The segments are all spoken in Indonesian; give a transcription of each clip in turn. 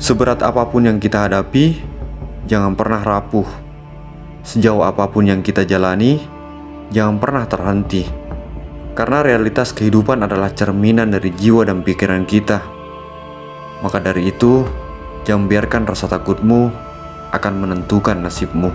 Seberat apapun yang kita hadapi, jangan pernah rapuh. Sejauh apapun yang kita jalani, jangan pernah terhenti. Karena realitas kehidupan adalah cerminan dari jiwa dan pikiran kita. Maka dari itu, jangan biarkan rasa takutmu akan menentukan nasibmu.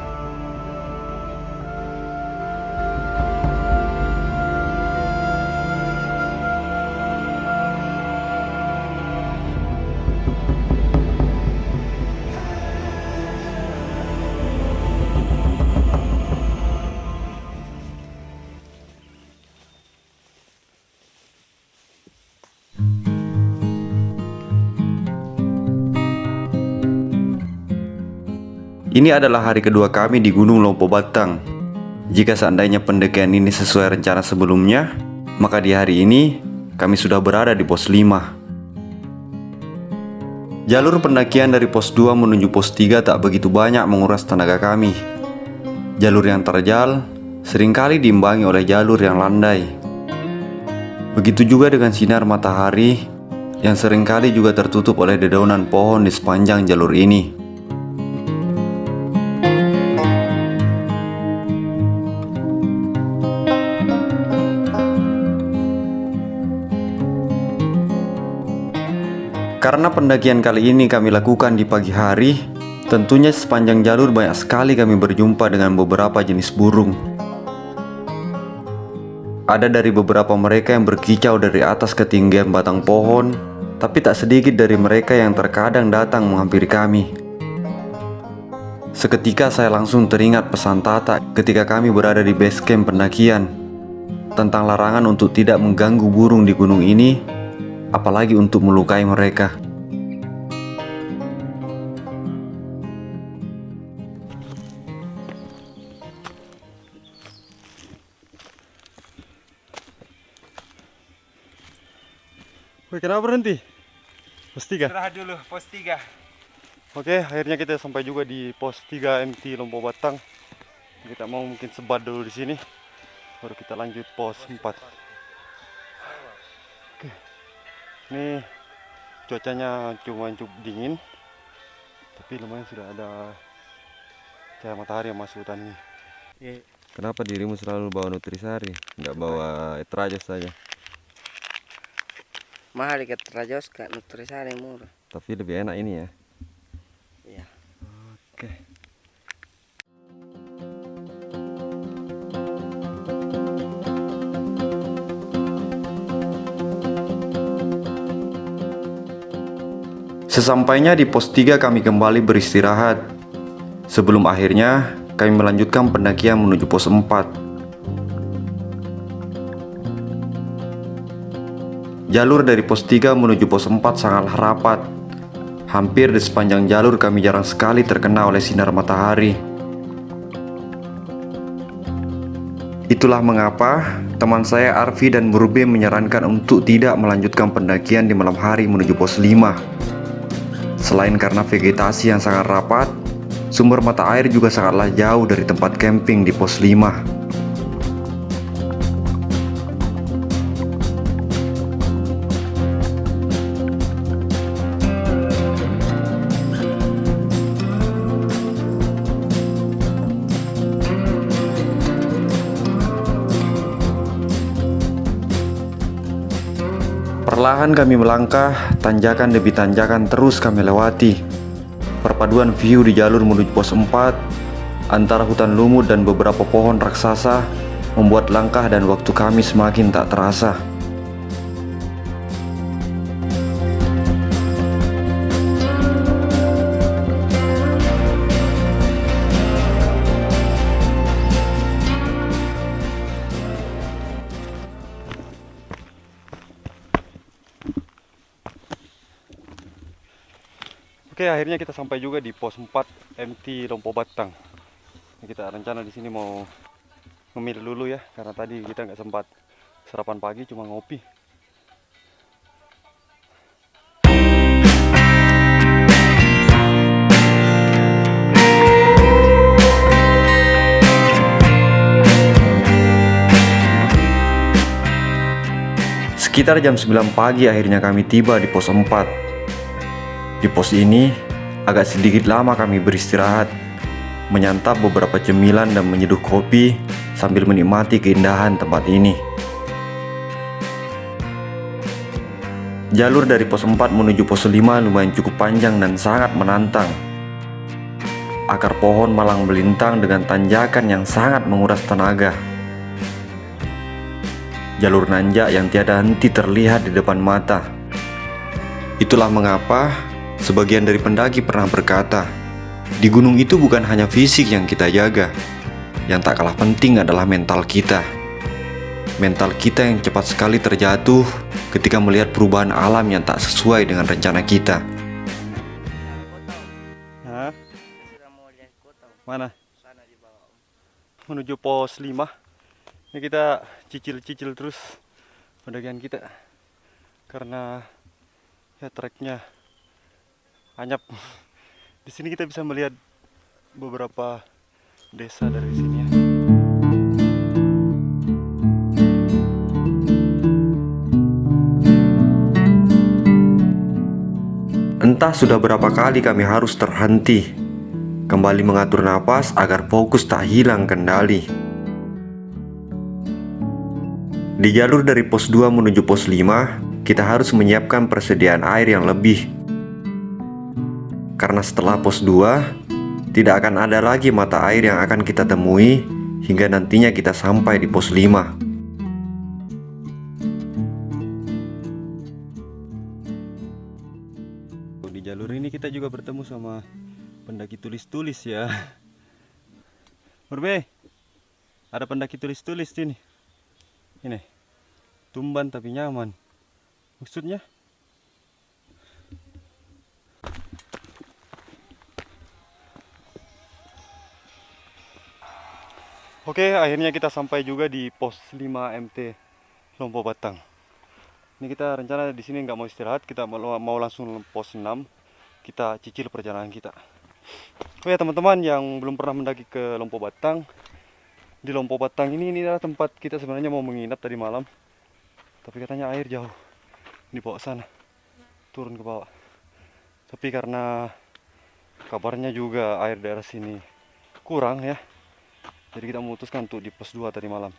Ini adalah hari kedua kami di Gunung Lompo Batang. Jika seandainya pendakian ini sesuai rencana sebelumnya, maka di hari ini kami sudah berada di pos 5. Jalur pendakian dari pos 2 menuju pos 3 tak begitu banyak menguras tenaga kami. Jalur yang terjal seringkali diimbangi oleh jalur yang landai. Begitu juga dengan sinar matahari yang seringkali juga tertutup oleh dedaunan pohon di sepanjang jalur ini. Karena pendakian kali ini kami lakukan di pagi hari, tentunya sepanjang jalur banyak sekali kami berjumpa dengan beberapa jenis burung. Ada dari beberapa mereka yang berkicau dari atas ketinggian batang pohon, tapi tak sedikit dari mereka yang terkadang datang menghampiri kami. Seketika saya langsung teringat pesan Tata ketika kami berada di base camp pendakian tentang larangan untuk tidak mengganggu burung di gunung ini, apalagi untuk melukai mereka. Wih, kenapa berhenti? Pos 3? Istirahat dulu, pos 3. Oke, akhirnya kita sampai juga di pos 3 MT Lompo Batang. Kita mau mungkin sebat dulu di sini, baru kita lanjut pos 4. Oke. Ini cuacanya cuma cukup dingin, tapi lumayan sudah ada cahaya matahari yang masuk hutan ini. Kenapa dirimu selalu bawa nutrisari, nggak bawa etrajos saja? Mahal ikat rajos kak nutrisari murah. Tapi lebih enak ini ya. Iya. Oke. Sesampainya di pos 3 kami kembali beristirahat. Sebelum akhirnya kami melanjutkan pendakian menuju pos 4. Jalur dari pos 3 menuju pos 4 sangatlah rapat. Hampir di sepanjang jalur kami jarang sekali terkena oleh sinar matahari. Itulah mengapa teman saya Arfi dan Murbe menyarankan untuk tidak melanjutkan pendakian di malam hari menuju pos 5. Selain karena vegetasi yang sangat rapat, sumber mata air juga sangatlah jauh dari tempat camping di pos 5. Perlahan kami melangkah, tanjakan demi tanjakan terus kami lewati. Perpaduan view di jalur menuju pos 4 antara hutan lumut dan beberapa pohon raksasa membuat langkah dan waktu kami semakin tak terasa. Oke, akhirnya kita sampai juga di pos 4 MT Lompo Batang. Kita rencana di sini mau ngemil dulu ya, karena tadi kita nggak sempat sarapan pagi, cuma ngopi. Sekitar jam 9 pagi akhirnya kami tiba di pos 4. Di pos ini, agak sedikit lama kami beristirahat, menyantap beberapa cemilan dan menyeduh kopi sambil menikmati keindahan tempat ini. Jalur dari pos 4 menuju pos 5 lumayan cukup panjang dan sangat menantang. Akar pohon malang melintang dengan tanjakan yang sangat menguras tenaga. Jalur nanjak yang tiada henti terlihat di depan mata. Itulah mengapa sebagian dari pendaki pernah berkata, di gunung itu bukan hanya fisik yang kita jaga, yang tak kalah penting adalah mental kita. Mental kita yang cepat sekali terjatuh ketika melihat perubahan alam yang tak sesuai dengan rencana kita. Hah? Sudah mau lihat kota. Mana? Sana di bawah. Menuju pos 5. Ini kita cicil-cicil terus pendakian kita, karena ya treknya anyap. Di sini kita bisa melihat beberapa desa dari sini ya. Entah sudah berapa kali kami harus terhenti, kembali mengatur napas agar fokus tak hilang kendali. Di jalur dari pos 2 menuju pos 5, kita harus menyiapkan persediaan air yang lebih. Karena setelah pos 2, tidak akan ada lagi mata air yang akan kita temui hingga nantinya kita sampai di pos 5. Di jalur ini kita juga bertemu sama pendaki tulis-tulis ya. Murbe, ada pendaki tulis-tulis sini. Ini, tumban tapi nyaman. Maksudnya? Oke, akhirnya kita sampai juga di pos 5 MT Lompo Batang. Ini kita rencana di sini nggak mau istirahat, kita mau langsung pos 6. Kita cicil perjalanan kita. Oh ya teman-teman yang belum pernah mendaki ke Lompo Batang, di Lompo Batang ini adalah tempat kita sebenarnya mau menginap tadi malam, tapi katanya air jauh di bawah sana, turun ke bawah. Tapi karena kabarnya juga air daerah sini kurang ya, jadi kita memutuskan untuk di pos 2 tadi malam.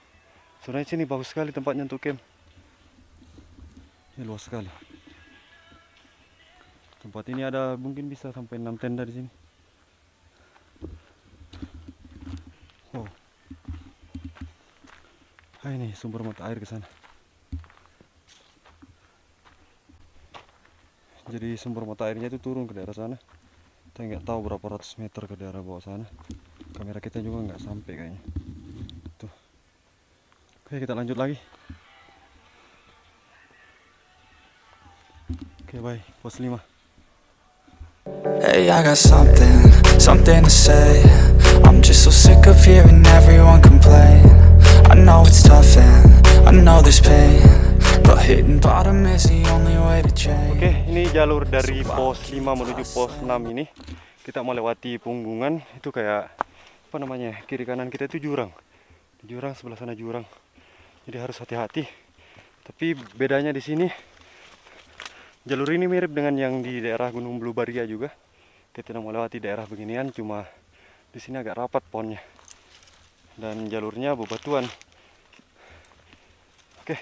Sebenarnya sini bagus sekali tempatnya untuk camp. Ini luas sekali. Tempat ini ada mungkin bisa sampai 6 tenda di sini. Wow. Ah, ini sumber mata air ke sana. Jadi sumber mata airnya itu turun ke daerah sana. Kita nggak tahu berapa ratus meter ke daerah bawah sana. Kamera kita juga nggak sampai kayaknya. Tuh. Oke, kita lanjut lagi. Oke, bye. Pos 5. Hey, I got something to say. I'm just so sick of hearing everyone complain. I know it's tough and I know there's pain, but hitting bottom is the only way to change. Oke, ini jalur dari pos 5 menuju pos 6 ini. Kita melewati punggungan, itu kayak apa namanya? Kiri kanan kita itu jurang. Jurang sebelah sana jurang. Jadi harus hati-hati. Tapi bedanya di sini, jalur ini mirip dengan yang di daerah Gunung Blubaria juga. Kita tidak melewati daerah beginian, cuma di sini agak rapat pohonnya. Dan jalurnya bebatuan. Oke.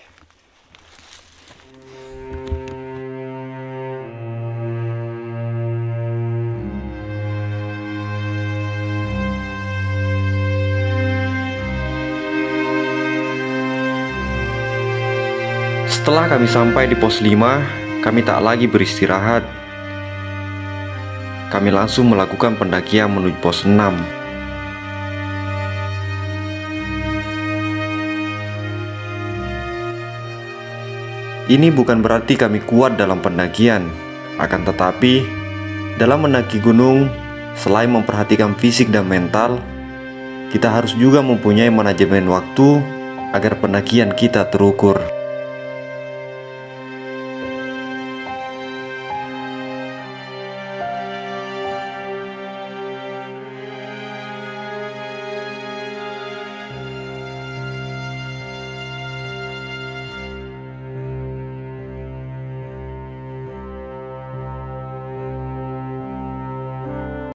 Setelah kami sampai di pos 5, kami tak lagi beristirahat. Kami langsung melakukan pendakian menuju pos 6. Ini bukan berarti kami kuat dalam pendakian, akan tetapi dalam mendaki gunung, selain memperhatikan fisik dan mental, kita harus juga mempunyai manajemen waktu agar pendakian kita terukur.